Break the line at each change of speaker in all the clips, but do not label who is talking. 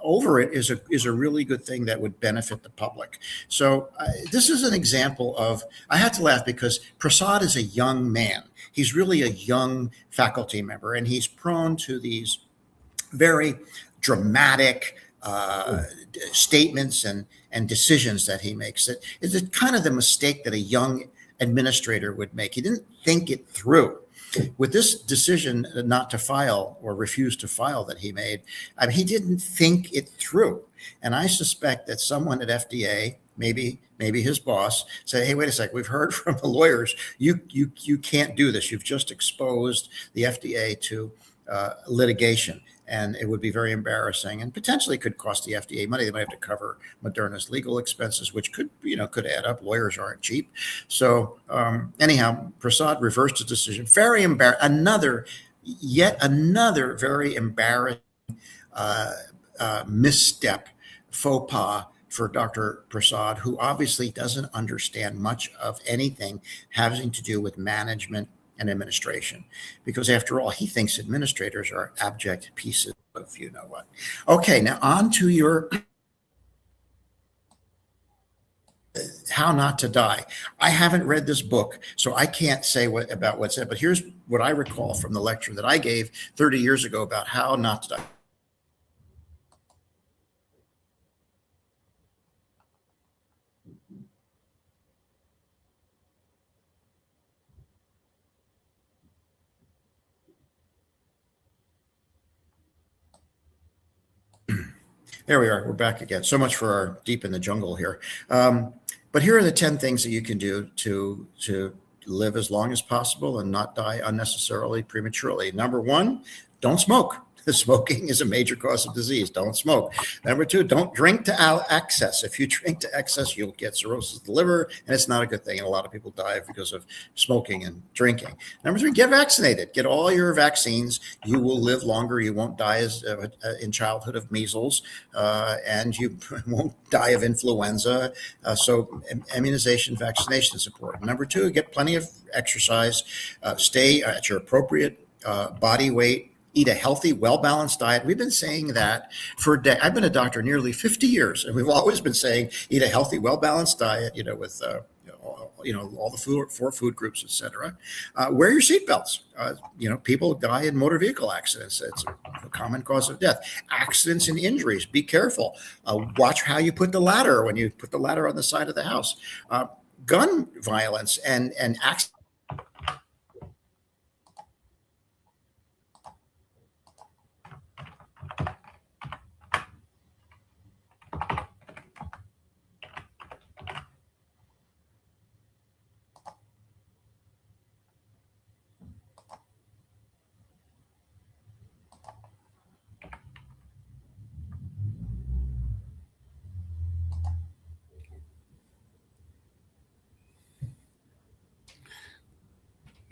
over it is a really good thing that would benefit the public. So this is an example of, I had to laugh because Prasad is a young man. He's really a young faculty member, and he's prone to these very dramatic statements and decisions that he makes. That is kind of the mistake that a young administrator would make. He didn't think it through. With this decision not to file or refuse to file that he made, I mean, he didn't think it through. And I suspect that someone at FDA, maybe his boss, said, "Hey, wait a sec. We've heard from the lawyers. You can't do this. You've just exposed the FDA to litigation, and it would be very embarrassing and potentially could cost the FDA money. They might have to cover Moderna's legal expenses, which could add up. Lawyers aren't cheap." So anyhow, Prasad reversed his decision. Very yet another very embarrassing misstep, faux pas for Dr. Prasad, who obviously doesn't understand much of anything having to do with management and administration, because after all, he thinks administrators are abject pieces of you know what. Okay, now on to your How Not to Die. I haven't read this book, so I can't say about what's in it, but here's what I recall from the lecture that I gave 30 years ago about how not to die. There we are. We're back again. So much for our deep in the jungle here. But here are the 10 things that you can do to live as long as possible and not die unnecessarily prematurely. Number 1, don't smoke. Smoking is a major cause of disease. Don't smoke. Number 2, don't drink to excess. If you drink to excess, you'll get cirrhosis of the liver, and it's not a good thing. And a lot of people die because of smoking and drinking. Number 3, get vaccinated. Get all your vaccines. You will live longer. You won't die in childhood of measles, and you won't die of influenza. So immunization, vaccination is important. Number 2, get plenty of exercise. Stay at your appropriate body weight. Eat a healthy, well-balanced diet. We've been saying that for a day. I've been a doctor nearly 50 years, and we've always been saying eat a healthy, well-balanced diet, with all the 4 food groups, et cetera. Wear your seatbelts. People die in motor vehicle accidents. It's a common cause of death. Accidents and injuries. Be careful. Watch how you put the ladder when you put the ladder on the side of the house. Gun violence and accidents.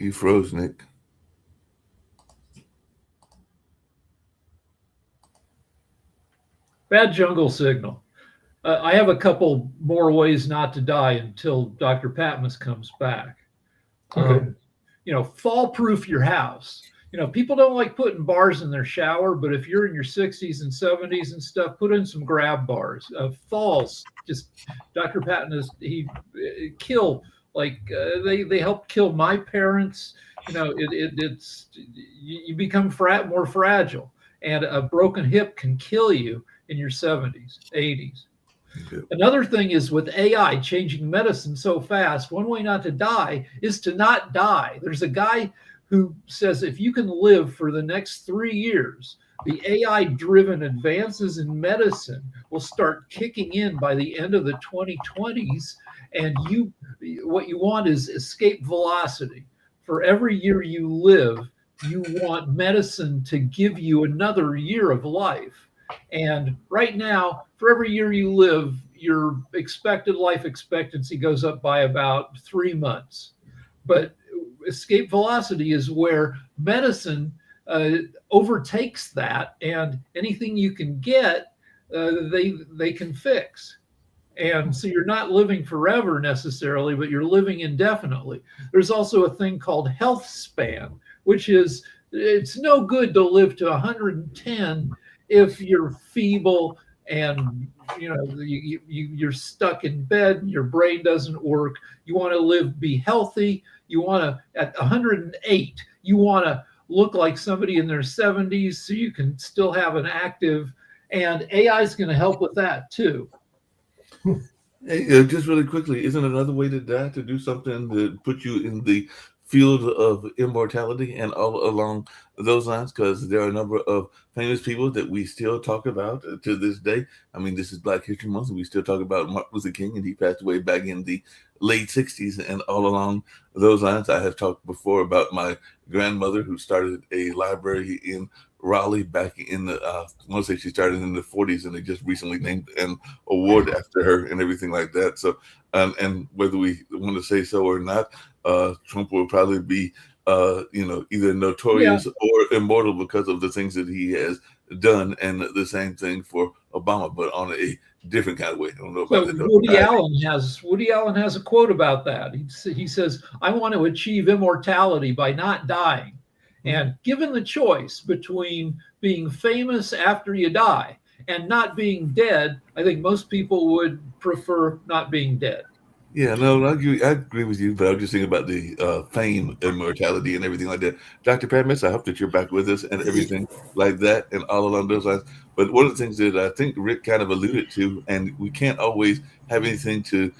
You froze, Nick.
Bad jungle signal. I have a couple more ways not to die until Dr. Patmos comes back.
Okay.
Fall-proof your house. People don't like putting bars in their shower, but if you're in your 60s and 70s and stuff, put in some grab bars. Falls, Dr. Patmos, he kill. They helped kill my parents. It's you become more fragile, and a broken hip can kill you in your 70s, 80s. Okay. Another thing is with AI changing medicine so fast, one way not to die is to not die. There's a guy who says if you can live for the next 3 years, the AI-driven advances in medicine will start kicking in by the end of the 2020s. And what you want is escape velocity. For every year you live, you want medicine to give you another year of life. And right now, for every year you live, your expected life expectancy goes up by about 3 months. But escape velocity is where medicine overtakes that, and anything you can get, they can fix. And so you're not living forever necessarily, but you're living indefinitely. There's also a thing called health span, which is it's no good to live to 110 if you're feeble and you're stuck in bed and your brain doesn't work. You want to be healthy. You want to, at 108, you want to look like somebody in their 70s so you can still have an active, and AI is going to help with that too.
Hey, just really quickly, isn't another way to die to do something that put you in the field of immortality and all along those lines? Because there are a number of famous people that we still talk about to this day. I mean, this is Black History Month, and we still talk about Martin Luther King, and he passed away back in the late 60s. And all along those lines, I have talked before about my grandmother who started a library in Raleigh back in the, I want to say she started in the 40s, and they just recently named an award after her and everything like that. So, and whether we want to say so or not, Trump will probably be, either notorious or immortal because of the things that he has done, and the same thing for Obama, but on a different kind of way. I don't know about
So
that.
Woody Allen has a quote about that. He says, "I want to achieve immortality by not dying." And given the choice between being famous after you die and not being dead, I think most people would prefer not being dead.
Yeah, no, I agree with you, but I was just thinking about the fame, immortality, and everything like that. Dr. Padmis, I hope that you're back with us and everything like that and all along those lines. But one of the things that I think Rick kind of alluded to, and we can't always have anything to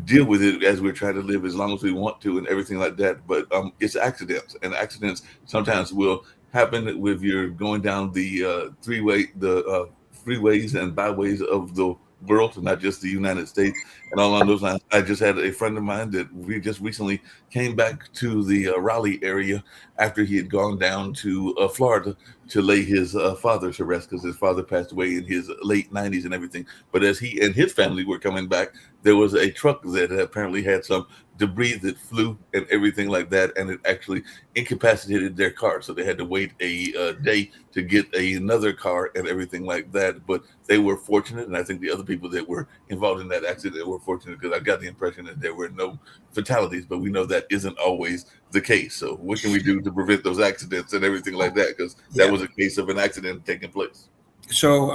deal with it as we're trying to live as long as we want to and everything like that. But it's accidents, and accidents sometimes will happen with you're going down the freeways and byways of the world, not just the United States. And all along those lines, I just had a friend of mine that we just recently came back to the Raleigh area after he had gone down to Florida to lay his father to rest, because his father passed away in his late 90s and everything. But as he and his family were coming back, there was a truck that apparently had some debris that flew and everything like that, and it actually incapacitated their car. So they had to wait a day to get another car and everything like that. But they were fortunate, and I think the other people that were involved in that accident were fortunate, because I got the impression that there were no fatalities, but we know that isn't always the case. So what can we do to prevent those accidents and everything like that? Because that was a case of an accident taking place.
So,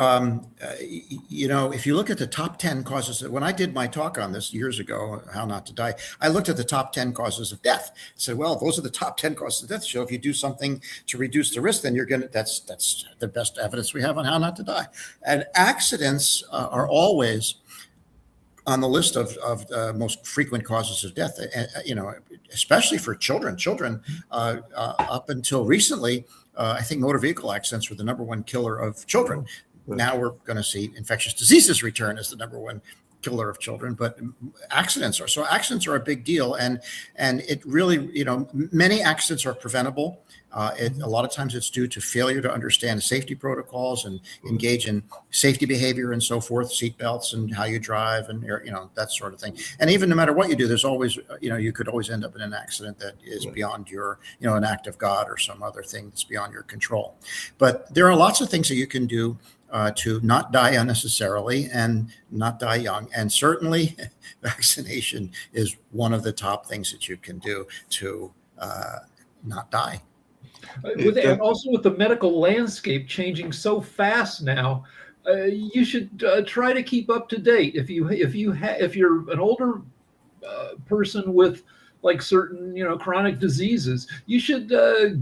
if you look at the top 10 causes, when I did my talk on this years ago, How Not to Die, I looked at the top 10 causes of death. I said, well, those are the top 10 causes of death. So if you do something to reduce the risk, then that's the best evidence we have on how not to die. And accidents are always on the list of most frequent causes of death, especially for children. Children, up until recently, I think motor vehicle accidents were the number one killer of children. Right. Now we're going to see infectious diseases return as the number one killer of children, but accidents are a big deal. And it really, many accidents are preventable. A lot of times it's due to failure to understand safety protocols and engage in safety behavior and so forth, seat belts and how you drive and, that sort of thing. And even no matter what you do, there's always, you could always end up in an accident that is beyond your, an act of God or some other thing that's beyond your control. But there are lots of things that you can do to not die unnecessarily and not die young. And certainly vaccination is one of the top things that you can do to not die.
And also with the medical landscape changing so fast now, you should try to keep up to date. If you're an older person with like certain chronic diseases, you should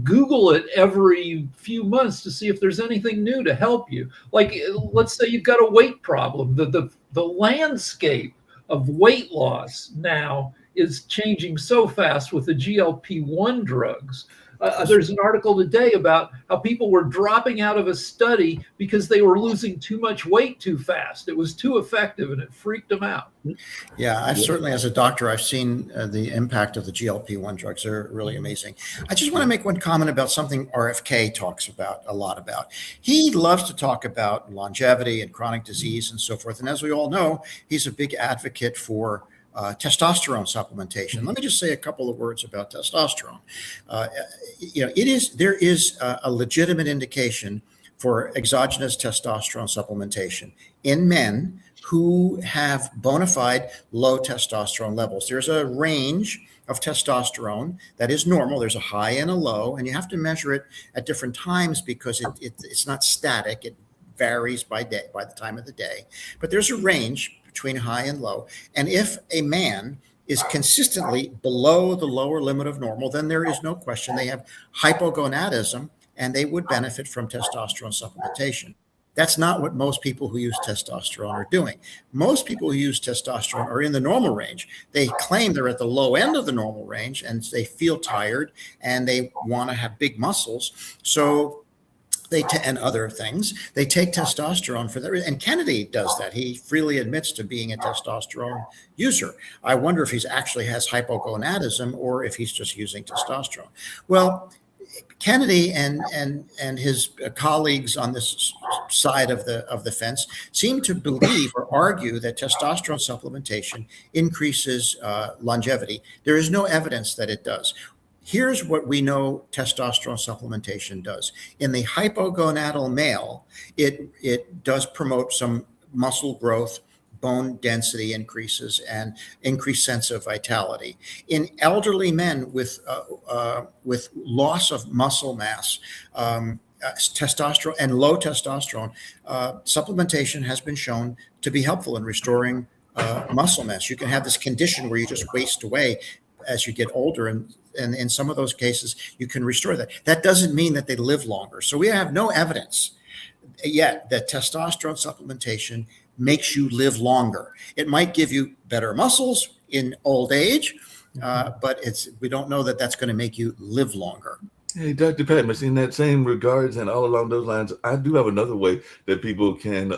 Google it every few months to see if there's anything new to help you. Like, let's say you've got a weight problem. The landscape of weight loss now is changing so fast with the GLP-1 drugs. There's an article today about how people were dropping out of a study because they were losing too much weight too fast. It was too effective and it freaked them out.
Yeah, I've certainly, as a doctor, I've seen the impact of the GLP-1 drugs. They're really amazing. I just want to make one comment about something RFK talks about a lot about. He loves to talk about longevity and chronic disease and so forth. And as we all know, he's a big advocate for testosterone supplementation. Let me just say a couple of words about testosterone. There is a legitimate indication for exogenous testosterone supplementation in men who have bona fide low testosterone levels. There's a range of testosterone that is normal. There's a high and a low, and you have to measure it at different times because it's not static. It varies by day, by the time of the day, but there's a range between high and low. And if a man is consistently below the lower limit of normal, then there is no question they have hypogonadism and they would benefit from testosterone supplementation. That's not what most people who use testosterone are doing. Most people who use testosterone are in the normal range. They claim they're at the low end of the normal range and they feel tired and they want to have big muscles. So and other things, they take testosterone for that. And Kennedy does that. He freely admits to being a testosterone user. I wonder if he actually has hypogonadism or if he's just using testosterone. Well, Kennedy and his colleagues on this side of the fence seem to believe or argue that testosterone supplementation increases longevity. There is no evidence that it does. Here's what we know testosterone supplementation does. In the hypogonadal male, it does promote some muscle growth, bone density increases, and increased sense of vitality. In elderly men with loss of muscle mass, testosterone and low testosterone, supplementation has been shown to be helpful in restoring muscle mass. You can have this condition where you just waste away as you get older, and in some of those cases you can restore that. That doesn't mean that they live longer. So we have no evidence yet that testosterone supplementation makes you live longer. It might give you better muscles in old age, but we don't know that that's going to make you live longer.
Hey, Dr. Patmos, in that same regards and all along those lines, I do have another way that people can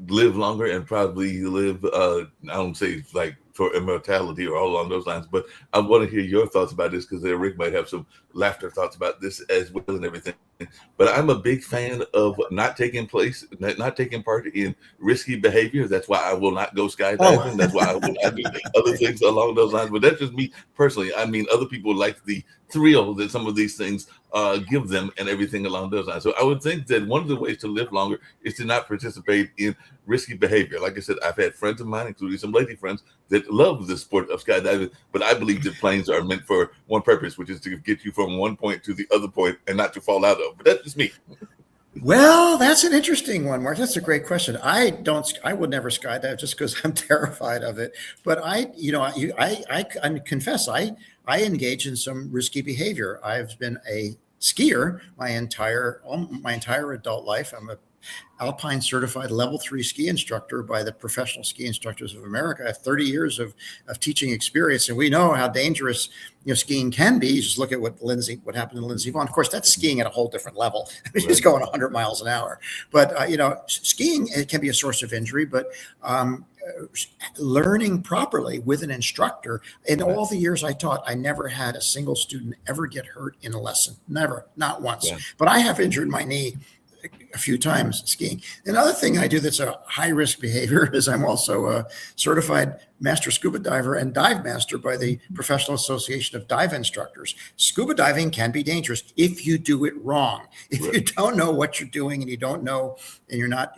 live longer and probably live, I don't say like for immortality or all along those lines, but I want to hear your thoughts about this because Rick might have some laughter thoughts about this as well and everything. But I'm a big fan of not taking part in risky behavior. That's why I will not go skydiving. Oh. That's why I will not do other things along those lines. But that's just me personally. I mean, other people like the thrill that some of these things give them and everything along those lines. So I would think that one of the ways to live longer is to not participate in risky behavior. Like I said, I've had friends of mine, including some lady friends, that love the sport of skydiving, but I believe that planes are meant for one purpose, which is to get you from one point to the other point and not to fall out of. But that's just me.
Well, that's an interesting one, Mark. That's a great question. I would never skydive just because I'm terrified of it. But I confess, I engage in some risky behavior. I've been a skier my entire adult life. I'm a Alpine certified level 3 ski instructor by the Professional Ski Instructors of America. I have 30 years of teaching experience, and we know how dangerous skiing can be. You just look at what happened to Lindsey Vonn. Of course, that's skiing at a whole different level. She's going 100 miles an hour. But skiing, it can be a source of injury. But learning properly with an instructor, in all the years I taught, I never had a single student ever get hurt in a lesson. Never, not once. Yeah. But I have injured my knee a few times skiing. Another thing I do that's a high risk behavior is I'm also a certified master scuba diver and dive master by the Professional Association of Dive Instructors. Scuba diving can be dangerous if you do it wrong. If you don't know what you're doing and you don't know, and you're not,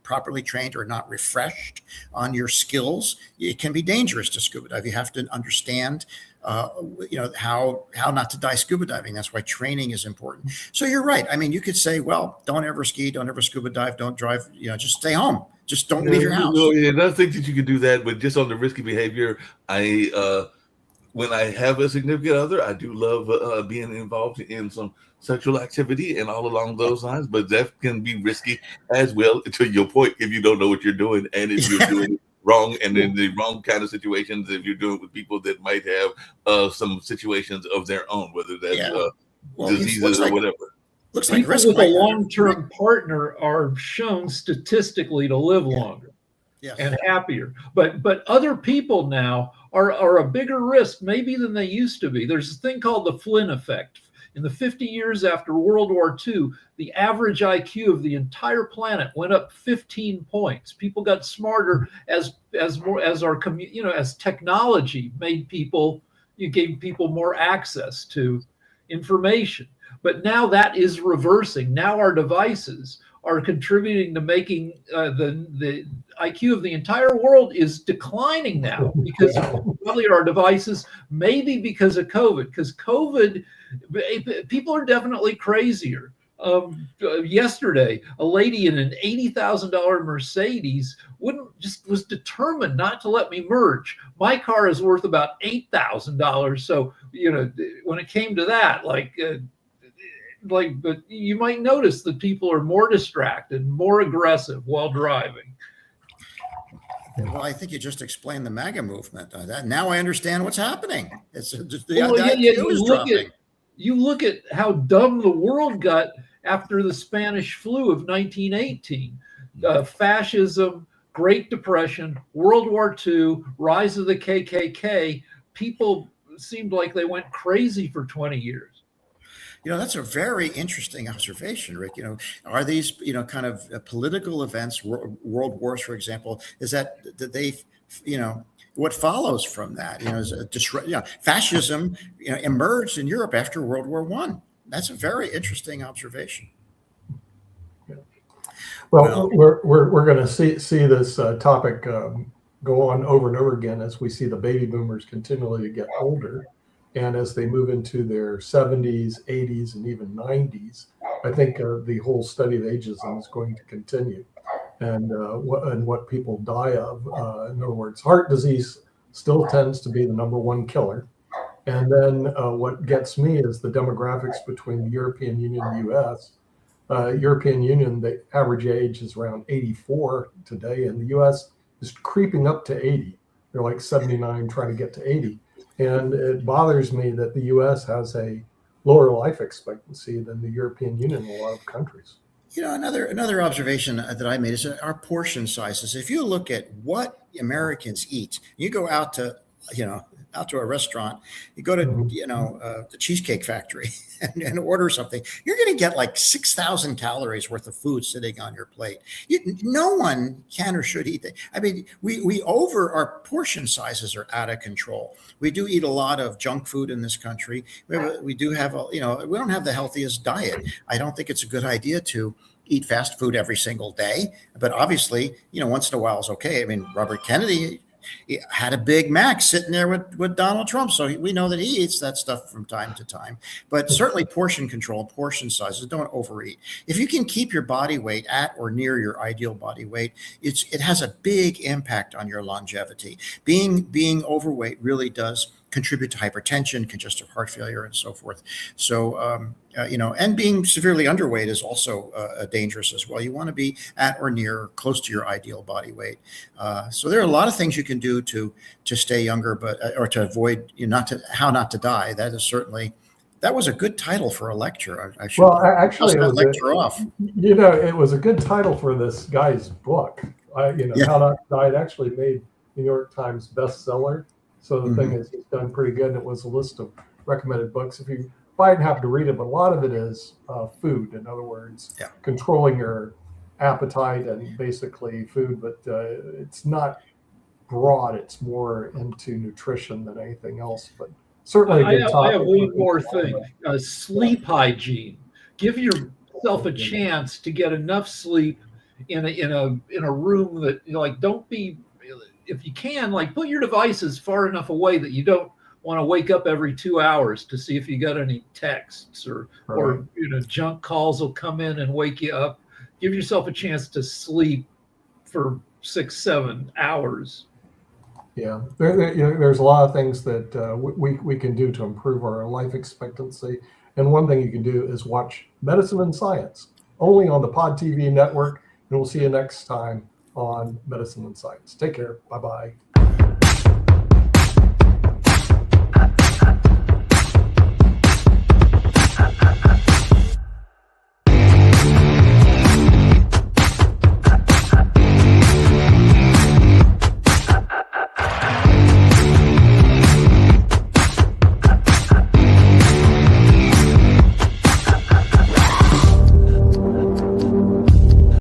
properly trained or not refreshed on your skills, it can be dangerous to scuba dive. You have to understand how not to die scuba diving. That's why training is important. So you're right. I mean, you could say, well, don't ever ski, don't ever scuba dive, don't drive, just stay home. Just don't leave your house.
And I think that you could do that, but just on the risky behavior, when I have a significant other, I do love being involved in some sexual activity and all along those lines, but that can be risky as well, to your point, if you don't know what you're doing and if you're doing it wrong and in the wrong kind of situations, if you're doing it with people that might have some situations of their own, whether that's diseases or whatever.
Looks like people with a long-term partner are shown statistically to live longer and happier. But other people now are a bigger risk maybe than they used to be. There's a thing called the Flynn effect. In the 50 years after World War II, the average IQ of the entire planet went up 15 points. People got smarter as technology made gave people more access to information. But now that is reversing. Now our devices are contributing to making the IQ of the entire world is declining now because probably our devices, maybe because of COVID. Because COVID, people are definitely crazier. yesterday, a lady in an $80,000 Mercedes was determined not to let me merge. My car is worth about $8,000. So, when it came to that, but you might notice that people are more distracted, more aggressive while driving.
Well, I think you just explained the MAGA movement. That now I understand what's happening. It's just the
Well,
IQ is dropping.
You look at how dumb the world got after the Spanish flu of 1918. Fascism, Great Depression, World War II, rise of the KKK. People seemed like they went crazy for 20 years.
That's a very interesting observation, Rick. Are these, kind of political events, world wars, for example, what follows from that, is fascism, emerged in Europe after World War I. That's a very interesting observation.
Well, we're going to see this topic go on over and over again as we see the baby boomers continually get older. And as they move into their 70s, 80s, and even 90s, I think the whole study of ageism is going to continue. And what people die of, in other words, heart disease still tends to be the #1 killer. And then what gets me is the demographics between the European Union and the US. European Union, the average age is around 84 today, and the US is creeping up to 80. They're like 79 trying to get to 80. And it bothers me that the US has a lower life expectancy than the European Union in a lot of countries.
Another observation that I made is our portion sizes. If you look at what Americans eat, you go out to a restaurant, you go to the Cheesecake Factory and order something, you're going to get like 6,000 calories worth of food sitting on your plate. No one can or should eat that. I mean, our portion sizes are out of control. We do eat a lot of junk food in this country. We do have we don't have the healthiest diet. I don't think it's a good idea to eat fast food every single day, but obviously, once in a while is okay. I mean, Robert Kennedy, he had a Big Mac sitting there with Donald Trump. So we know that he eats that stuff from time to time. But certainly portion control, portion sizes, don't overeat. If you can keep your body weight at or near your ideal body weight, it has a big impact on your longevity. Being overweight really does contribute to hypertension, congestive heart failure, and so forth. So, and being severely underweight is also dangerous as well. You want to be at or near, close to your ideal body weight. So there are a lot of things you can do to stay younger, or to avoid, how not to die. That was a good title for a lecture. I should
actually,
that lecture off.
It was a good title for this guy's book. How Not to Die. It actually made New York Times bestseller. So the thing is, he's done pretty good. It was a list of recommended books. If you buy it and have to read it, but a lot of it is food. In other words, controlling your appetite and basically food. But it's not broad. It's more into nutrition than anything else. But certainly a good topic.
I have one more thing. Sleep hygiene. Give yourself a chance to get enough sleep in a room that don't be. If you can, put your devices far enough away that you don't want to wake up every 2 hours to see if you got any texts or junk calls will come in and wake you up. Give yourself a chance to sleep for 6-7 hours.
Yeah, there's a lot of things that we can do to improve our life expectancy. And one thing you can do is watch Medicine and Science, only on the Pod TV network. And we'll see you next time on Medicine and Science. Take care. Bye-bye.